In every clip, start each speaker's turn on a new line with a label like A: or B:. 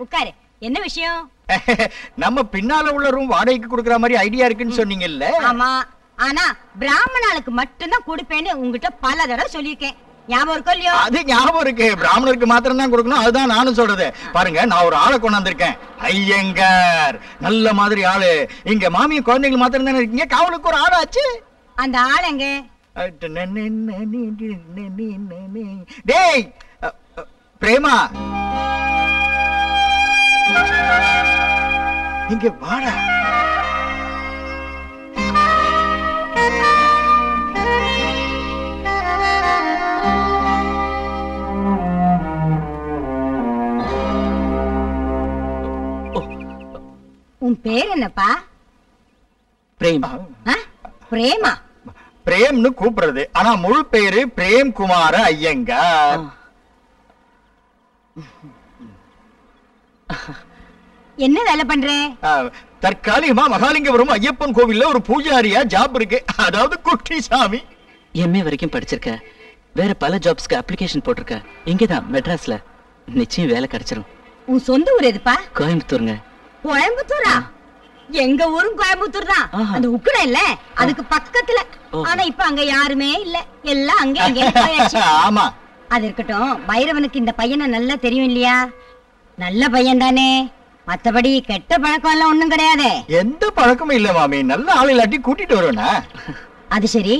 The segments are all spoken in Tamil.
A: உட்காரு. என்ன விஷயம்?
B: நம்ம பின்னால உள்ள ரூம் வாடகைக்கு கொடுக்கற மாதிரி ஐடியா இருக்குன்னு சொன்னீங்கல்ல?
A: ஆமா, ஆனா பிராமணாளுக்கு மட்டும்தான் கொடுப்பேன்னு உங்ககிட்ட பல தடவை சொல்லியிருக்கேன். ஞாபகம் இருக்கோ இல்லையோ?
B: அது ஞாபகம் இருக்கு. பிராமணருக்கு மாத்திரம் தான் கொடுக்கணும். அதுதான் நானும் சொல்றது. பாருங்க, நான் ஒரு ஆளை கொண்டாந்துருக்கேன். ஐயங்கார் நல்ல மாதிரி ஆளு. இங்க மாமிய குழந்தைகள் மாத்திரம் தானே இருக்கீங்க. காவலுக்கு ஒரு ஆளாச்சு.
A: அந்த ஆள் எங்க?
B: டேய் பிரேமா, இங்க வாடா.
A: உன் பேர் என்னப்பா?
B: பிரேமா.
A: பிரேமா?
B: பிரேம்னு கூப்பிடுறது. ஆனா முழு பேரு பிரேம் குமார ஐயங்கார்.
A: என்ன வேலை பண்ற?
B: தற்காலிகமா மகாலிங்கபுரம் ஐயப்பன் கோவில்ல ஒரு பூஜாரியா ஜாப் இருக்கு. அதாவது குட்டி சாமி.
C: எம்ஏ வரைக்கும் படிச்சிருக்க. வேற பல ஜாப்ஸ்க்கு அப்ளிகேஷன் போட்டிருக்க. இங்கதான் மெட்ராஸ்ல. நிச்சயம் வேலை கிடைச்சிரும்.
A: உன் சொந்த ஊர் எதுப்பா?
C: கோயம்புத்தூருங்க.
A: கோயம்புத்தூரா? எங்க ஊரும் கோயம்புத்தூர் தான். அந்த உக்கட இல்ல, அதுக்கு பக்கத்துல. ஆனா இப்ப அங்க யாருமே இல்ல. எல்லாம் அங்க அங்க போயாச்சு.
B: ஆமா.
A: அது இருக்கட்டும். பைரவனுக்கு இந்த பையனை நல்லா தெரியும் இல்லையா? நல்ல பையன் தானே? மத்தபடி கெட்ட பழக்கம் எல்லாம் ஒண்ணும் கிடையாது.
B: எந்த பழக்கமும் இல்ல மாமி. நல்ல ஆள் இல்லாட்டி கூட்டிட்டு வருவேனா?
A: அது சரி,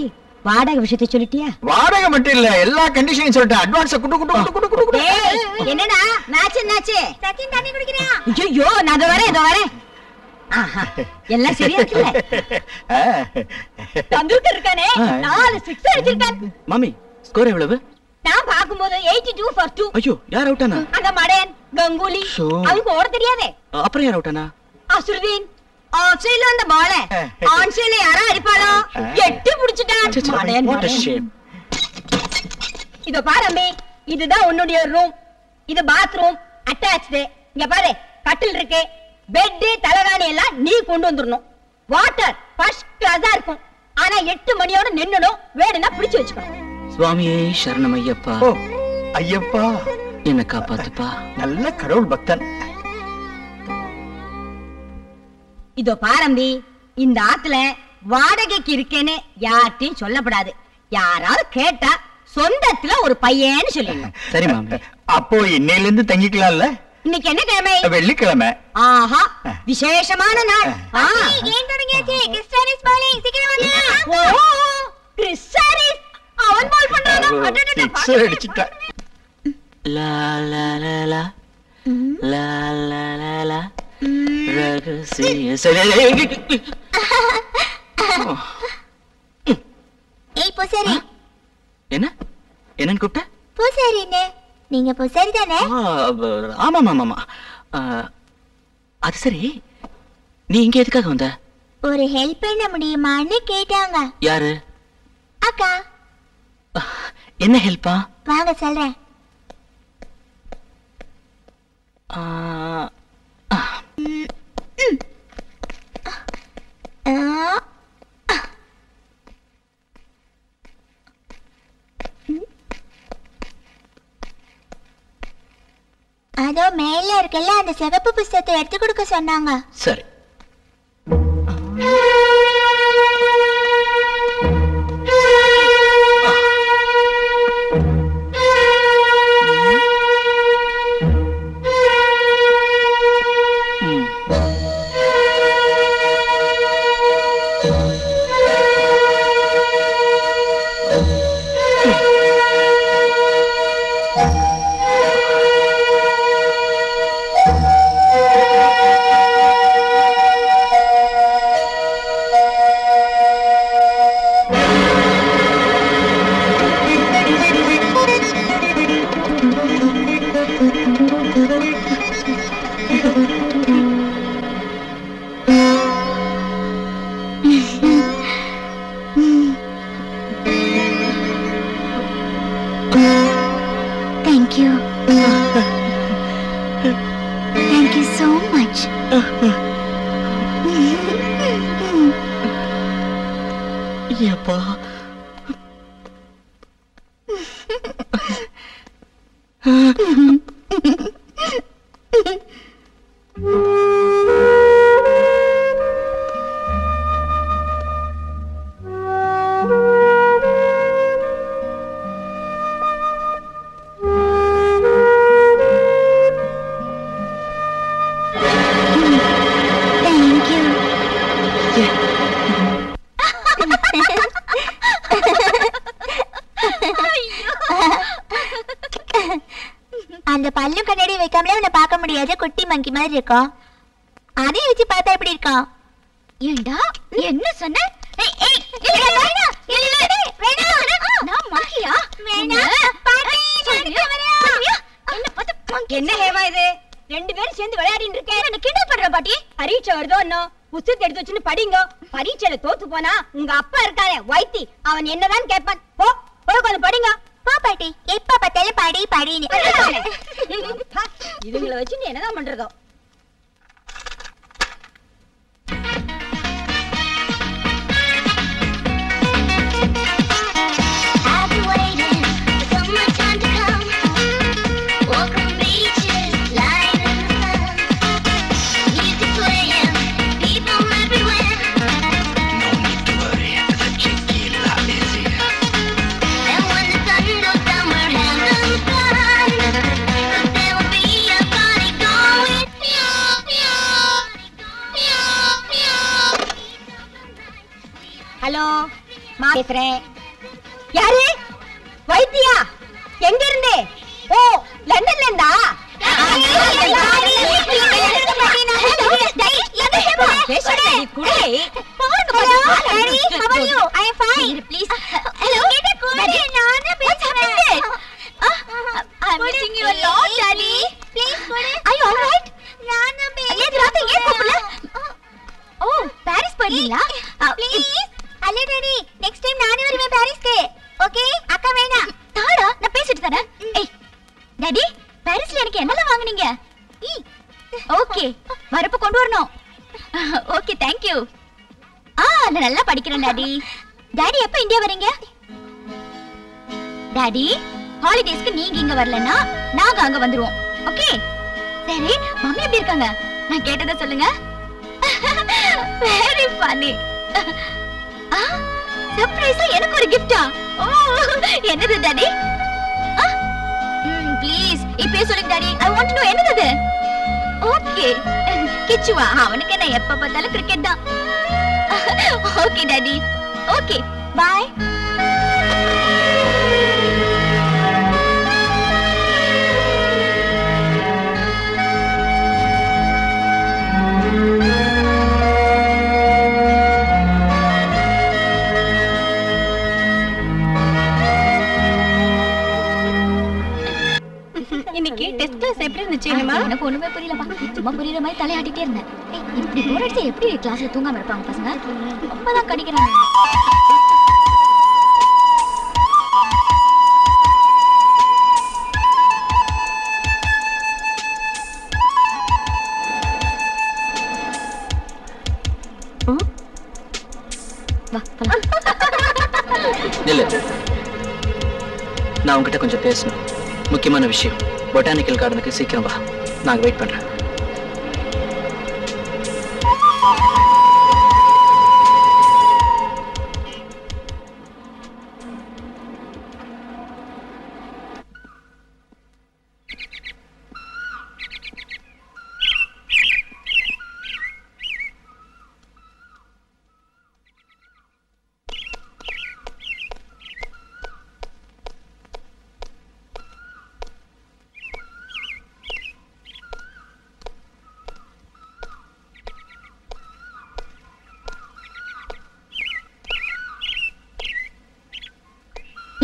A: வாடகை விஷயத்தை சொல்லிட்டியா?
B: வாடகை மட்டும் இல்ல, எல்லா கண்டிஷனையும் சொல்லிட்டேன். அட்வான்ஸ் குடு குடு குடு குடு குடு குடு.
A: என்னடா மேட்ச் என்னாச்சு? சச்சின் தண்ணி குடிக்கறியா? ஐயோ, நான் இதோ வரேன். எல்லாம் சரியா இருக்குல்ல? தந்துர்கர் இருக்கானே, 4 6 அடிச்சிருக்கான்.
C: மாமி, ஸ்கோர் எவ்வளவு?
A: நான் பாக்கும்போது 82 for 2.
C: ஐயோ, யார் அவுட் ஆனா?
A: அந்த மடையன் கங்குலி. அவனுக்கு ஓட தெரியாதே.
C: அப்புறம் யார் அவுட் ஆனா?
A: அசுர்தீன். ஆஃப் சைடுல அந்த பால ஆன் சைடுல யாரா அடிப்பாளோ? எட்டி புடிச்சிட்டான் மடையன்.
C: What a shame.
A: இதோ பாரு அம்பி, இதுதான் உன்னுடைய ரூம். இது பாத்ரூம் அட்டாச்டு. இங்க பாரு, கட்டில் இருக்கு. பெட் தலகாணி எல்லாம் நீ கொண்டு வந்துடணும். வாட்டர் ஃபர்ஸ்ட் கிளாஸா இருக்கும். ஆனா 8 மணியோட நின்னணும். வேணும்னா பிடிச்சு வச்சுக்கணும்.
C: சுவாமியே சரணம் ஐயப்பா.
B: ஐயப்பா,
C: என்ன காப்பாத்துப்பா.
B: நல்ல கடவுள் பக்தன்.
A: இதோ பாரம்பி, இந்த ஆத்துல வாடகைக்கு இருக்கேன்னு யார்ட்டையும் சொல்லப்படாது. யாராவது கேட்டா சொந்தத்துல ஒரு பையன்னு சொல்லிடணும்.
C: சரி மாமி.
B: அப்போ இன்னையில இருந்து தங்கிக்கலாம்ல?
A: இன்னைக்கு என்ன கிழமை?
B: வெள்ளிக்கிழமை.
A: ஆஹா, விசேஷமான நாள். ஏன் தொடங்கியாச்சு? கிறிஸ்டானிஸ் பாலிங் சீக்கிரம் வாங்க. ஓ, கிறிஸ்டானிஸ் அவன் பால் பண்றானா?
B: பிக்சர் அடிச்சிட்டா.
C: லா லா லா லா லா லா லா லா ரகசிய. சரி.
D: ஏய் பூசாரி.
C: என்ன? என்னன்னு கூப்பிட்ட?
D: பூசாரினே. நீங்க பூசாரி தானே?
C: ஆமா ஆமா. அது சரி, நீ இங்க எதுக்காக வந்த?
D: ஒரு ஹெல்ப் பண்ண முடியுமான்னு கேட்டாங்க.
C: யாரு?
D: அக்கா.
C: என்ன ஹெல்ப்பா?
D: வாங்க சொல்றேன். அதோ மேல இருக்கல, அந்த சிவப்பு புஸ்தகத்தை எடுத்து கொடுக்க சொன்னாங்க.
C: சரி.
D: Thank you. Thank you so much.
C: Yappa.
D: அந்த பல்லும் கண்ணாடி வைக்காமலே உன்னை பார்க்க முடியாது, குட்டி மங்கி மாதிரி இருக்கும். அதையும் வச்சு பார்த்தா எப்படி இருக்கும்? ஏண்டா என்ன சொன்ன?
A: என்ன ஹேமா இது? ரெண்டு பேரும் சேர்ந்து விளையாடிட்டு இருக்கேன். கிண்டல் பண்ற பாட்டி. பரீட்சை வருதோ இன்னும் புத்தகத்தை எடுத்து வச்சுன்னு படிங்க. பரீட்சையில தோத்து போனா உங்க அப்பா இருக்காரே வைத்தி, அவன் என்னதான் கேட்பான். போ போய் கொஞ்சம் படிங்க.
D: போ பாட்டி, எப்ப பார்த்தாலும் படி படின்னு.
A: இதுங்களை வச்சு நீ என்னதான் பண்றதோ? ஹலோ, பேசுறேன். யாரு? வைத்தியா? எங்க இருந்து? ஓ, லண்டன்ல இருந்தா?
D: பாரிஸ் போறீங்களா? அல்லே டாடி, நெக்ஸ்ட் டைம் நானே வருவேன் பாரிஸ்க்கு. ஓகே, அக்கா வேணாம். தாடா, நான் பேசிட்டு தரேன். ஏய் டாடி, பாரிஸ்ல எனக்கு என்னலாம் வாங்குனீங்க? ஓகே, வரப்ப கொண்டு வரணும். Okay, thank you. நான் நல்லா படிக்கிறேன் டாடி. டாடி எப்ப இந்தியா வரீங்க? டாடி, ஹாலிடேஸ்க்கு நீங்க இங்க வரலன்னா நாங்க அங்க வந்துருவோம். ஓகே சரி. மம்மி எப்படி இருக்காங்க? நான் கேட்டதை சொல்லுங்க. Very funny. சர்ப்ரைஸா எனக்கு ஒரு கிஃப்டா? ஓ, என்னது டாடி? ப்ளீஸ் இப்பே சொல்லுங்க daddy. I want to know என்னது. ஓகே, கிச்சுவா. அவனுக்கு என்ன எப்ப பார்த்தாலும் கிரிக்கெட் தான். Okay daddy. Okay, bye.
A: இன்னைக்கு டெஸ்ட் கிளாஸ் எப்படி இருந்துச்சு?
D: எனக்கு ஒண்ணுமே புரியலப்பா. சும்மா புரியுற மாதிரி தலையாட்டிட்டே இருந்தேன். இப்படி போர் அடிச்சா எப்படி கிளாஸ்ல தூங்காம இருப்பாங்க பசங்க? ரொம்பதான் கடிக்கிறாங்க.
C: நான் உங்ககிட்ட கொஞ்சம் பேசணும். முக்கியமான விஷயம். பொட்டானிக்கல் கார்டனுக்கு சீக்கிரம் வா, நாங்க வெயிட் பண்றேன்.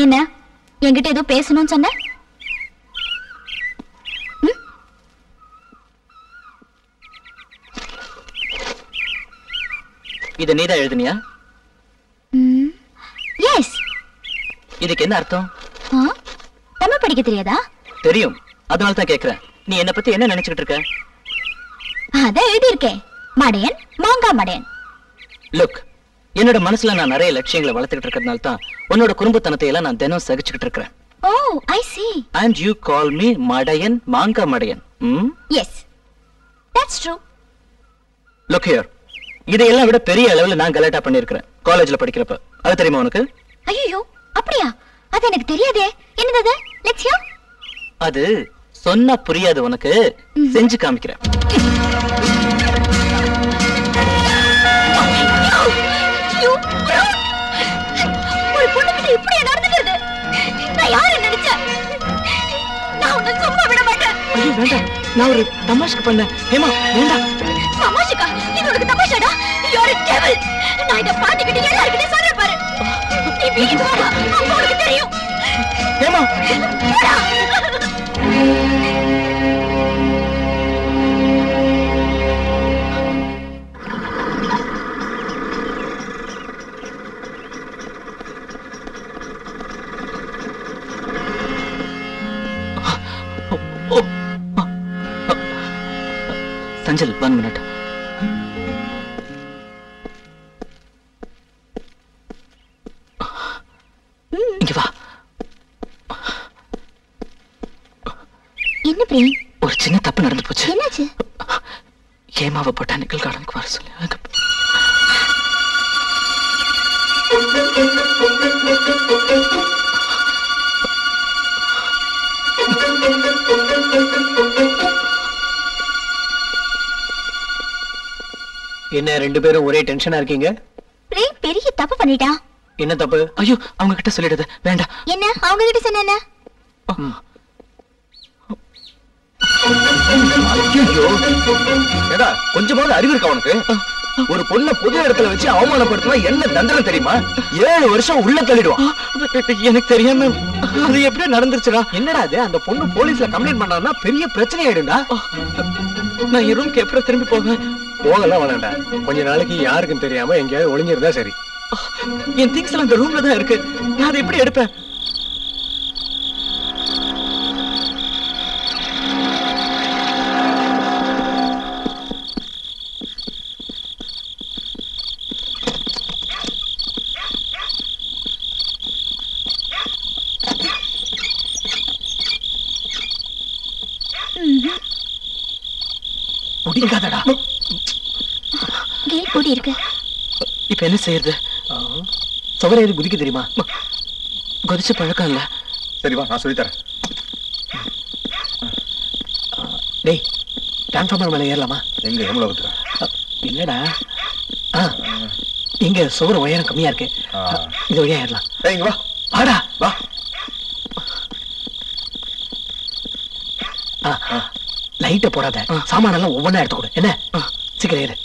D: என்ன என்கிட்ட ஏதோ பேசணும்னு சொன்ன?
C: இத நீதான் எழுதுனியா?
D: எஸ்.
C: இதுக்கு என்ன அர்த்தம்?
D: தமிழ் படிக்க தெரியாதா?
C: தெரியும், அதனால தான் கேக்குறேன். நீ என்ன பத்தி என்ன நினைச்சுக்கிட்டு இருக்க?
D: அத எழுதி இருக்கேன். மடையன், மாங்கா மடையன்.
C: லுக், என்னோட மனசுல நான் நிறைய லட்சியங்களை வளர்த்துக்கிட்டு இருக்கிறதுனால தான் உன்னோட குடும்பத்தனத்தை எல்லாம் நான் தினம் சகிச்சுக்கிட்டு இருக்கிறேன்.
D: Oh, I see.
C: And you call me மடையன், மாங்கா மடையன்.
D: Yes. That's true.
C: Look here. இதையெல்லாம் விட பெரிய அளவுல நான் கலாட்டா பண்ணிருக்கேன் காலேஜ்ல படிக்கிறப்ப. அது தெரியுமா உனக்கு?
D: ஐயோ, அப்படியா? அது எனக்கு தெரியாதே. என்னது? Let's hear.
C: அது சொன்னா புரியாது உனக்கு. செஞ்சு காமிக்கிறேன்.
D: ஒரு பொண்ணுகிட்ட இப்படி நடந்துக்கிறது நான் யாரை நினைச்சேன்? நான் உன்னை சும்மா விட மாட்டேன்.
C: ஐயோ வேண்டாம், நான் ஒரு தமாஷ்க்கு பண்ணேன். ஹேமா வேண்டாம்.
D: தமாஷுக்கா? இது உனக்கு தமாஷாடா? You're a devil. நான் இத பாத்துக்கிட்டு எல்லாருக்கிட்டையும் சொல்றேன் பாரு. நீ வீட்டுக்கு வா, அப்ப உனக்கு தெரியும்.
C: ஹேமா சஞ்சல் 1 minute. இங்க வா.
D: என்ன பிரேம்?
C: ஒரு சின்ன தப்பு நடந்து போச்சு.
D: என்னாச்சு?
C: ஹேமாவை பொட்டானிக்கல் கார்டனுக்கு வர சொல்லி
E: என்ன ரெண்டு பேரும் ஒரே டென்ஷனா இருக்கீங்க?
D: பிரேம் பெரிய தப்பு பண்ணிட்டா.
E: என்ன தப்பு?
C: ஐயோ அவங்க கிட்ட சொல்லிடுது. வேண்டாம்.
D: என்ன அவங்க கிட்ட சொன்னேன்னா?
B: ஐயோ ஏடா கொஞ்சமாவது அறிவு இருக்கா உனக்கு? ஒரு பொண்ணை பொது இடத்துல வச்சு அவமானப்படுத்தினா என்ன தண்டனை தெரியுமா? 7 வருஷம் உள்ள தள்ளிடுவான்.
C: எனக்கு தெரியாம அது எப்படி நடந்துருச்சுடா?
E: என்னடா அது? அந்த பொண்ணு போலீஸ்ல கம்ப்ளைண்ட் பண்ணாருன்னா பெரிய பிரச்சனை ஆயிடும்டா.
C: நான் என் ரூம்க்கு எப்பறம் திரும்பி போவேன்?
E: போகலாம் வேணாண்டா. கொஞ்ச நாளைக்கு யாருக்கும் தெரியாம எங்கேயாவது ஒளிஞ்சிருந்தா சரி.
C: என் திங்ஸ் எல்லாம் அந்த ரூம்ல தான் இருக்கு. நான் அதை எப்படி எடுப்பேன்?
E: முடிக்காதடா.
D: கேட் பூட்டி இருக்கு.
C: இப்ப என்ன செய்யறது?
E: சுவரை ஏறி குதிக்க தெரியுமா?
C: குதிச்சு பழக்கம் இல்ல.
B: சரி வா நான் சொல்லித்தரேன்.
E: டேய் டிரான்ஸ்ஃபார்மர் மேல ஏறலாமா?
B: எங்க எவ்வளவு?
E: இல்லடா, இங்க சுவர் உயரம் கம்மியா இருக்கு. இது வழியா ஏறலாம்.
B: இங்க வா.
E: வாடா
B: வா.
E: லைட்ட போடாத. சாமானெல்லாம் ஒவ்வொன்னா எடுத்து கொடு. என்ன சீக்கிரம் ஏறு.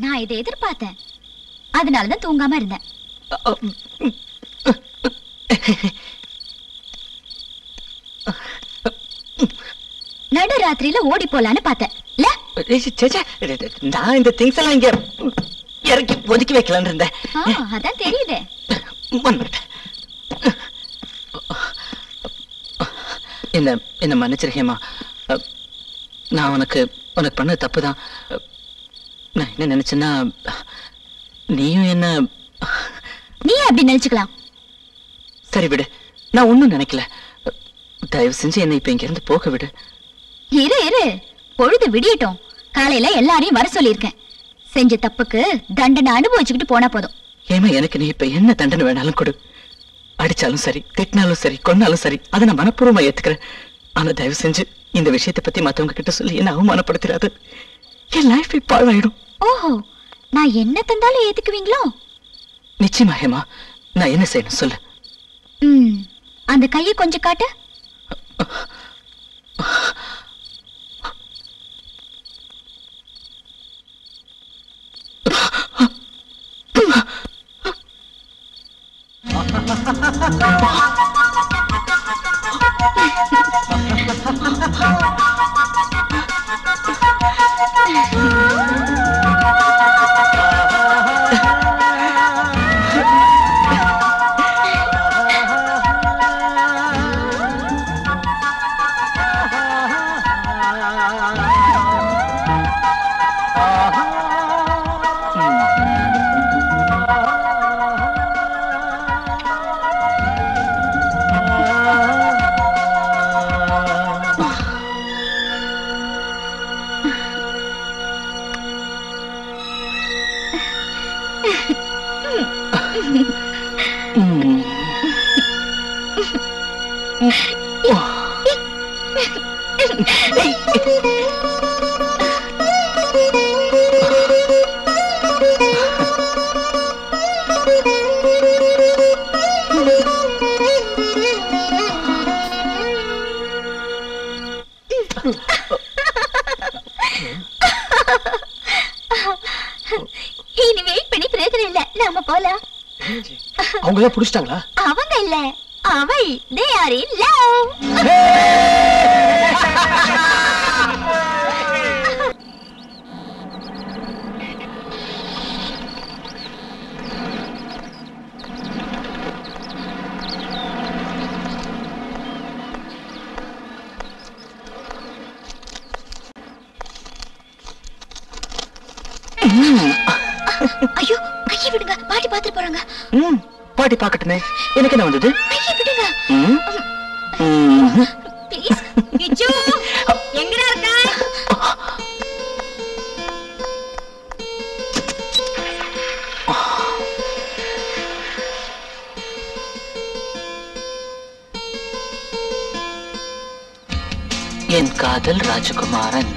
D: நான் இதை எதிர்பார்த்தேன். அதனாலதான் தூங்காம இருந்தேன். நடு ராத்திரியில ஓடி போலான்னு பார்த்தேன்.
C: நான் இந்த திங்ஸ் எல்லாம் இங்க இறக்கி ஒதுக்கி வைக்கலான்னு இருந்தேன்.
D: அதான் தெரியுது.
C: என்ன மன்னிச்சிரு ஹேமா. நான் உனக்கு பண்ண தப்புதான். நான் என்ன நினைச்சேன்னா நீயும் என்ன
D: நீ அப்படி நினைச்சுக்கலாம்.
C: சரி விடு, நான் ஒண்ணும் நினைக்கல. தயவு செஞ்சு என்னை இப்ப இங்க இருந்து போக விடு.
D: இரு இரு, பொழுது விடியட்டும். காலையில எல்லாரையும் வர சொல்லியிருக்கேன். செஞ்ச தப்புக்கு தண்டனை அனுபவிச்சுக்கிட்டு போனா போதும்.
C: ஏமா எனக்கு நீ இப்ப என்ன தண்டனை வேணாலும் கொடு. அடிச்சாலும் சரி, திட்டினாலும் சரி, கொன்னாலும் சரி, அதை நான் மனப்பூர்வமா ஏத்துக்கிறேன். ஆனா தயவு செஞ்சு இந்த விஷயத்தை பத்தி மத்தவங்க கிட்ட சொல்லி என்ன அவமானப்படுத்திடாது. என் லைஃப் பாழாயிடும்.
D: ஓஹோ, நான் என்ன தந்தாலும் ஏத்துக்குவீங்களோ?
C: நிச்சயமா ஹேமா, நான் என்ன செய்யணும் சொல்லு.
D: அந்த கையை கொஞ்சம் காட்டு. இனி வெயிட் பண்ணி பிரயோஜனம் இல்ல, நாம போலாம்.
E: அவங்க தான் புடிச்சிட்டாங்களா?
D: அவங்க இல்ல, அவள். they are in love. ஐயோ, கையை விடுங்க, பாட்டி பாத்துட்டு போறாங்க.
C: பாட்டி பாக்கட்டுமே, எனக்கு என்ன வந்தது?
D: கையை விடுங்க ப்ளீஸ்.
A: கிச்சு, எங்கடா இருக்க?
C: என் காதல் ராஜகுமாரன்.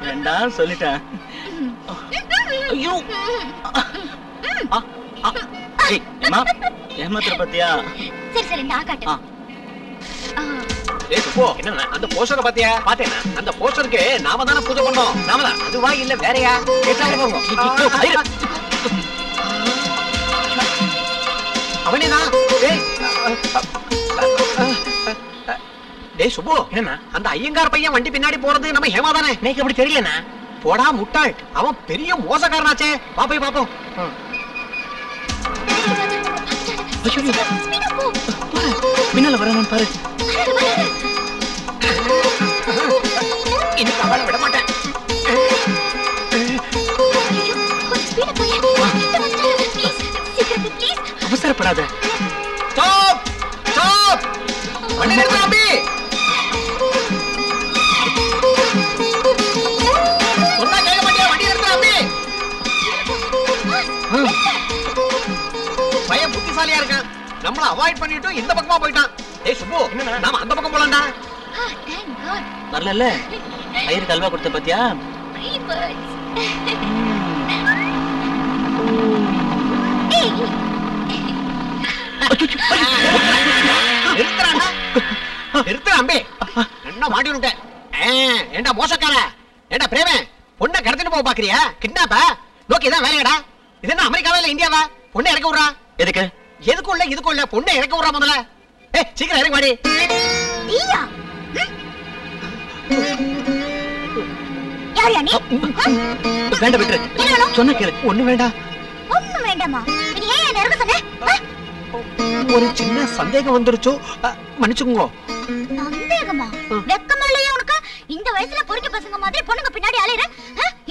C: வேண்டாம் சொல்லிட்டேன். ஐயோ, ஏமாத்திர பத்தியா?
D: சரி சரி, நான் காட்டுறேன்.
E: ஏய் சுப்போ, என்னன்னா அந்த போஸ்டரை பாத்தியா? பாத்தேனா? அந்த போஸ்டருக்கு நாம தான பூஜை பண்ணோம். நாம தான். அதுவா இல்ல வேறயா? கேட்டாங்க பாருங்க. அவனேனா? டேய் சுப்போ, என்னன்னா அந்த ஐயங்கார் பையன் வண்டி பின்னாடி போறது நம்ம ஹேமா தானே? எனக்கு அப்படி தெரியலனா. போடா முட்டாள், அவன் பெரிய மோசக்காரனாச்சே. வா போய் பாப்போம்.
C: பின்னால வரணும் பாரு.
E: இன்னைக்கு அவளை விட மாட்டேன்.
C: அவசரப்படாத.
E: ஸ்டாப் ஸ்டாப், வண்டி நிறுத்து அம்பி. சொன்னா கேட்க மாட்டியா? வண்டி நிறுத்து அம்பி. பையன் புத்திசாலியா இருக்கான். நம்மள அவாய்ட் பண்ணிட்டு இந்த பக்கமா போயிட்டான். ஏய் சுப்பு, நாம அந்த பக்கம் போலாம்டா.
C: வரல ஐயருக்கு அல்வா கொடுத்த பத்தியா?
E: நிறுத்துற அம்பி. என்ன மாட்டி விட்டேன். ஏண்டா மோசக்கார, ஏண்டா பிரேமே, பொண்ணை கடத்திட்டு போக பாக்குறியா? கிட்னாப்பா நோக்கி இதான் வேலையடா. இது என்ன அமெரிக்காவா இல்ல இந்தியாவா? பொண்ணை இறக்க விடுறா.
C: எதுக்கு?
E: எதுக்கும் இல்ல இதுக்கும் இல்ல, பொண்ணை இறக்க விடுறா முதல்ல. சீக்கிரம் இறங்க மாடி.
C: வேண்டாம் விட்டுரு. சொன்ன கேளு. ஒண்ணு வேண்டாம்.
D: ஒண்ணு வேண்டாமா? நீ ஏன் என்ன இறக்க சொன்ன?
E: ஒரு சின்ன சந்தேகம் வந்துருச்சோ, மன்னிச்சுக்கோங்க.
D: சந்தேகமா? வெக்கமா இல்லையா உனக்கு? இந்த வயசுல பொறுக்கி பசங்க மாதிரி பொண்ணுங்க பின்னாடி அலையற?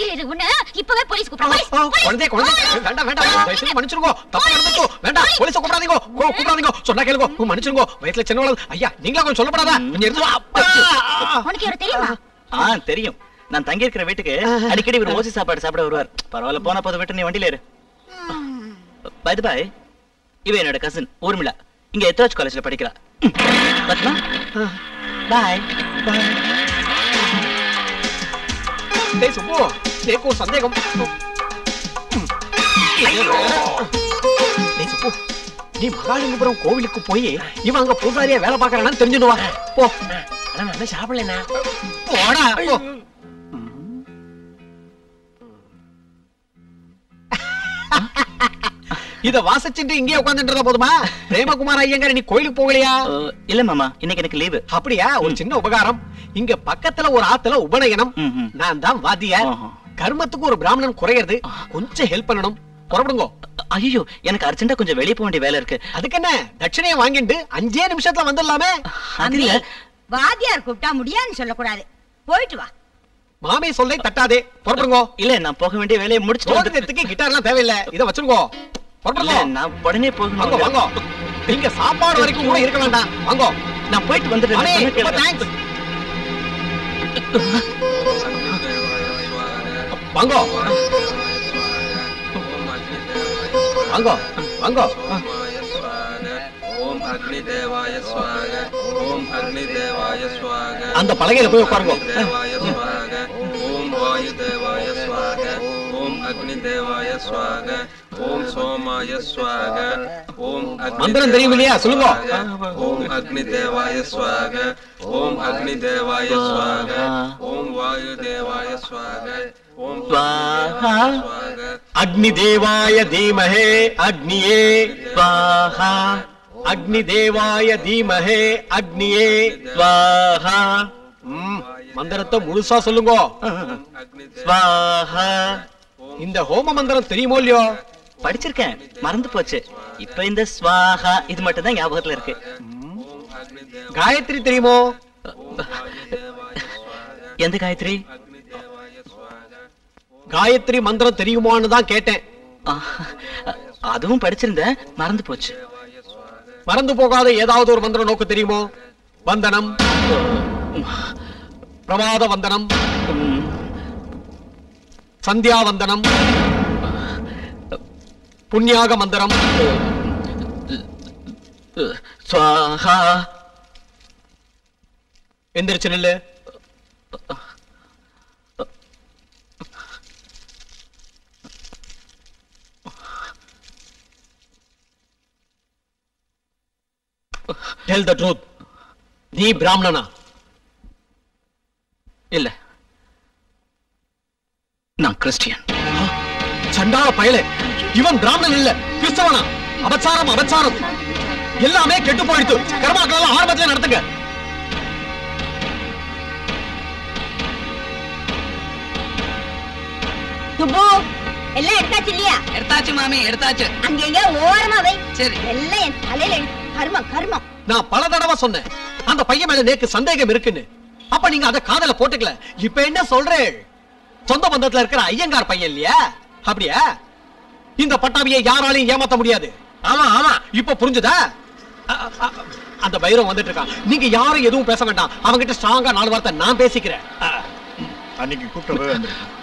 D: இரு உன்னை இப்பவே போலீஸ் கூப்பிடுறேன்.
E: குழந்தை குழந்தை வேண்டாம் வேண்டாம், தயவு செஞ்சு மன்னிச்சுக்கோங்க. தப்பு நடந்துச்சோ. வேண்டாம் போலீஸ் கூப்பிடாதீங்க கூப்பிடாதீங்க சொன்னா கேளுங்க மன்னிச்சிருங்க வயசுல சின்னவள ஐயா நீங்களா கொஞ்சம் சொல்லப்படாதா கொஞ்சம் எடுத்து அப்பா
D: உனக்கு யாரும் தெரியுமா
C: தெரியும். நான் தங்கி இருக்கிற வீட்டுக்கு அடிக்கடி ஒரு ஓசி சாப்பாடு சாப்பிட வருவார். பரவாயில்ல, போன போது விட்டு நீ வண்டியில ஏறு. பை தி பை, இவ என்னோட கசின் ஊர்மிளா, இங்க எத்ராஜ் காலேஜ்ல படிக்கிறா. பத்மா பாய்.
E: டேய் சுப்பு, எனக்கு ஒரு சந்தேகம். டேய் சுப்பு, நீ மகாலிங்கபுரம் கோவிலுக்கு போய் இவன் அங்க பூசாரியா வேலை பாக்குறான்னு தெரிஞ்சுடுவா. போ. நான் சாப்பிடலண்ணா. போடா போ. இத வாசிச்சுட்டு இங்கே உட்கார்ந்துன்றதா போதுமா? பிரேமகுமார் ஐயங்கார் நீ கோயிலுக்கு போகலையா?
C: இல்ல மாமா, இன்னைக்கு எனக்கு லீவு.
E: அப்படியா? ஒரு சின்ன உபகாரம். இங்க பக்கத்துல ஒரு ஆத்துல உபநயனம். நான் தான் வாத்தியார். கர்மத்துக்கு ஒரு பிராமணன் குறையிறது, கொஞ்சம் ஹெல்ப் பண்ணணும். புறப்படுங்க.
C: ஐயோ, எனக்கு அர்ஜென்ட்டா கொஞ்சம் வெளிய போக வேண்டிய வேலை இருக்கு.
E: அதுக்கு என்ன, தட்சணையை வாங்கிட்டு 5 நிமிஷத்துல வந்துடலாமே.
A: அம்மி, வாத்தியார் கூப்பிட்டா முடியாதுன்னு சொல்லக்கூடாது. போயிட்டு வா.
E: மாமி சொல்லை தட்டாதே. புறப்படுங்க.
C: இல்ல, நான் போக வேண்டிய வேலையை முடிச்சுட்டு
E: கிட்டார் எல்லாம் தேவையில்லை. இத வச்சிருங்க.
C: நான் உடனே போகணும்.
E: வாங்க வாங்க. நீங்க சாப்பாடு வரைக்கும் கூட இருக்க வேண்டாம். வாங்க,
C: நான் போயிட்டு வந்துடுறேன்.
E: வாங்க வாங்க வாங்க.
F: ஓம் அக்னி தேவாய ஸ்வாக. ஓம் அக்னி தேவாய ஸ்வாக.
E: அந்த பலகையில போய் உட்காருங்க.
F: தேவாய ஸ்வாக. ஓம் வாயு தேவாய ஸ்வாக. ஓம் அக்னி தேவாய ஸ்வாக. ஓம் சோமாய ஸ்வாக. ஓம்
E: மந்திரம் தெரியும் இல்லையா? சொல்லுங்க.
F: ஓம் அக்னி தேவாய ஸ்வாக. ஓம் அக்னி தேவாய ஸ்வாக. ஓம் வாயு தேவாய ஸ்வாக. ஓம்
C: ஸ்வாஹா.
E: அக்னி தேவாய தீமஹே அக்னியே
C: ஸ்வாஹா.
E: அக்னி தேவாய தீமஹே அக்னியே
C: ஸ்வாஹா.
E: மந்திரத்தை முழுசா சொல்லுங்க.
C: ஸ்வாஹா.
E: இந்த ஹோம மந்திரம் தெரியுமோ இல்லையோ?
C: படிச்சிருக்கேன், மறந்து போச்சு. இப்ப இந்த ஸ்வாஹா இது மட்டும் தான் ஞாபகத்துல இருக்கு.
E: காயத்ரி தெரியுமோ?
C: எந்த காயத்ரி?
E: காயத்ரி மந்திரம் தெரியுமான்னு தான் கேட்டேன்.
C: அதுவும் படிச்சிருந்தேன், மறந்து போச்சு.
E: மறந்து போகாத ஏதாவது ஒரு மந்திரம் நோக்கு தெரியுமோ? வந்தனம், பிரமாத வந்தனம், சந்தியா வந்தனம், புண்ணியாக மந்திரம்.
C: ஸ்வாஹா.
E: எந்திரிச்சு நில்லு. Tell the truth. நீ பிராமணனா?
C: இல்ல, நான் கிறிஸ்டியன்.
E: சண்டாள பயலே, இவன் பிராமணன் இல்ல, கிறிஸ்தவனா? அபச்சாரம் அபச்சாரம். எல்லாமே கெட்டு போயிடுத்து. கர்மாக்கள் ஆரம்பத்துல நடத்துங்க.
A: சுப்பு, எல்லாம் எடுத்தாச்சு இல்லையா?
C: எடுத்தாச்சு மாமி, எடுத்தாச்சு.
A: அங்க எங்க ஓரமா வை.
C: சரி.
A: எல்லாம் என் தலையில கர்மம் கர்மம்.
E: நான் பல தடவை சொன்னேன் அந்த பையன் மேல நேக்கு சந்தேகம் இருக்குன்னு. அப்ப நீங்க அத காதல போட்டுக்கல. இப்ப என்ன சொல்றேன்? சொந்த பந்தத்துல இருக்கிற ஐயங்கார் பையன் இல்லையா? அப்படியா? இந்த பட்டாபியை யாராலையும் ஏமாத்த முடியாது. ஆமா ஆமா, இப்ப புரிஞ்சுதா? அந்த பைரவன் வந்துட்டு இருக்கான். நீங்க யாரும் எதுவும் பேச வேண்டாம். அவங்கிட்ட ஸ்ட்ராங்கா 4 வார்த்தை நான் பேசிக்கிறேன்.
B: அன்னைக்கு கூப்பிட்டு வந்துருக்கேன்.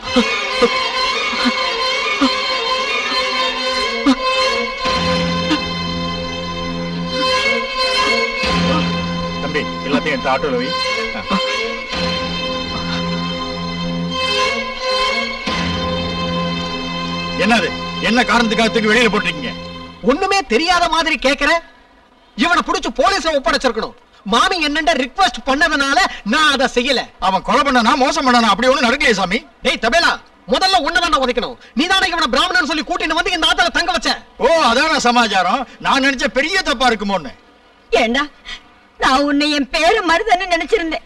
B: தம்பி, எல்லாத்தையும் எடுத்து ஆட்டோல வை. என்னது? என்ன காரணத்துக்காக வெளியில போட்டிருக்கீங்க?
E: ஒண்ணுமே தெரியாத மாதிரி கேக்குற. இவனை புடிச்சு போலீஸ்ல ஒப்படைச்சிருக்கணும். மாமி என்னண்ட ரிக்வெஸ்ட் பண்ணதுனால நான் அதை செய்யல.
B: அவன் கொலை பண்ணனா மோசம் பண்ணனா அப்படி ஒண்ணு நடக்கலையே சாமி.
E: டேய் தபேலா, முதல்ல உன்னதான உதைக்கணும். நீதானே இவனை பிராமணன் சொல்லி கூட்டிட்டு வந்து இந்த ஆத்துல தங்க வச்ச.
B: ஓ, அதான சமாச்சாரம். நான் நினைச்ச பெரிய தப்பா இருக்குமோன்னு.
A: ஏண்டா, நான் உன்னை என் பேரு மருதன்னு நினைச்சிருந்தேன்.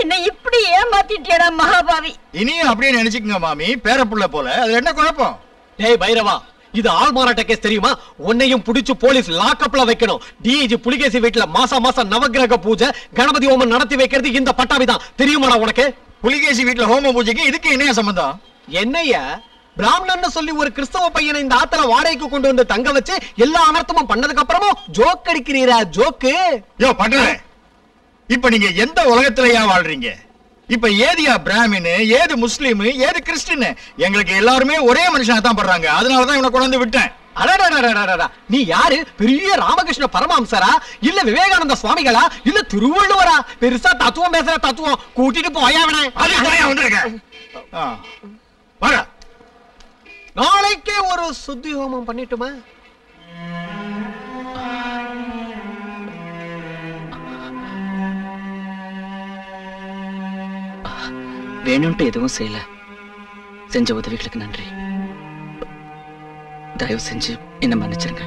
A: என்னை இப்படி ஏமாத்திட்டியடா மகாபாவி.
B: இனியும் அப்படியே நினைச்சுக்கங்க மாமி, பேரப்புள்ள போல. அது என்ன குழப்பம்?
E: டேய் பைரவா, இது ஆள் மாறாட்ட கேஸ் தெரியுமா? உன்னையும் புடிச்சு போலீஸ் லாக்அப்ல வைக்கணும். டிஜி புலிகேசி வீட்டுல மாசம் நவகிரக பூஜை கணபதி ஹோமம் நடத்தி வைக்கிறது இந்த பட்டாபி தான். தெரியுமாடா உனக்கு?
B: புலிகேசி வீட்டுல ஹோம பூஜைக்கு இதுக்கு என்ன சம்பந்தம்?
E: என்னையா பிராமணன் சொல்லி ஒரு கிறிஸ்தவ பையனை இந்த ஆத்துல வாடகைக்கு கொண்டு வந்து தங்க வச்சு எல்லா அனர்த்தமும் பண்ணதுக்கு அப்புறமும் ஜோக் அடிக்கிறீரா ஜோக்கு?
B: யோ பட்டல, இப்ப நீங்க எந்த உலகத்திலயா வாழ்றீங்க? இப்ப ஏதியா பிராமின், ஏது முஸ்லீம், ஏது கிறிஸ்டின்? எங்களுக்கு எல்லாருமே ஒரே மனுஷனா தான் படுறாங்க. அதனாலதான் இவனை கொண்டு வந்து விட்டேன்.
E: அடடடடடடடா, நீ யாரு? பெரிய ராமகிருஷ்ண பரமஹம்சரா, இல்ல விவேகானந்த சுவாமிகளா, இல்ல திருவள்ளுவரா? பெருசா தத்துவம் பேசுற தத்துவம் கூட்டிட்டு போயாவன. நாளைக்கே ஒரு சுத்தி ஹோமம் பண்ணிட்டுமா?
C: வேணும்ட்டு எதுவும் செய்யல. செஞ்ச உதவிகளுக்கு நன்றி. தயவு செஞ்சு என்ன மன்னிச்சிருங்க.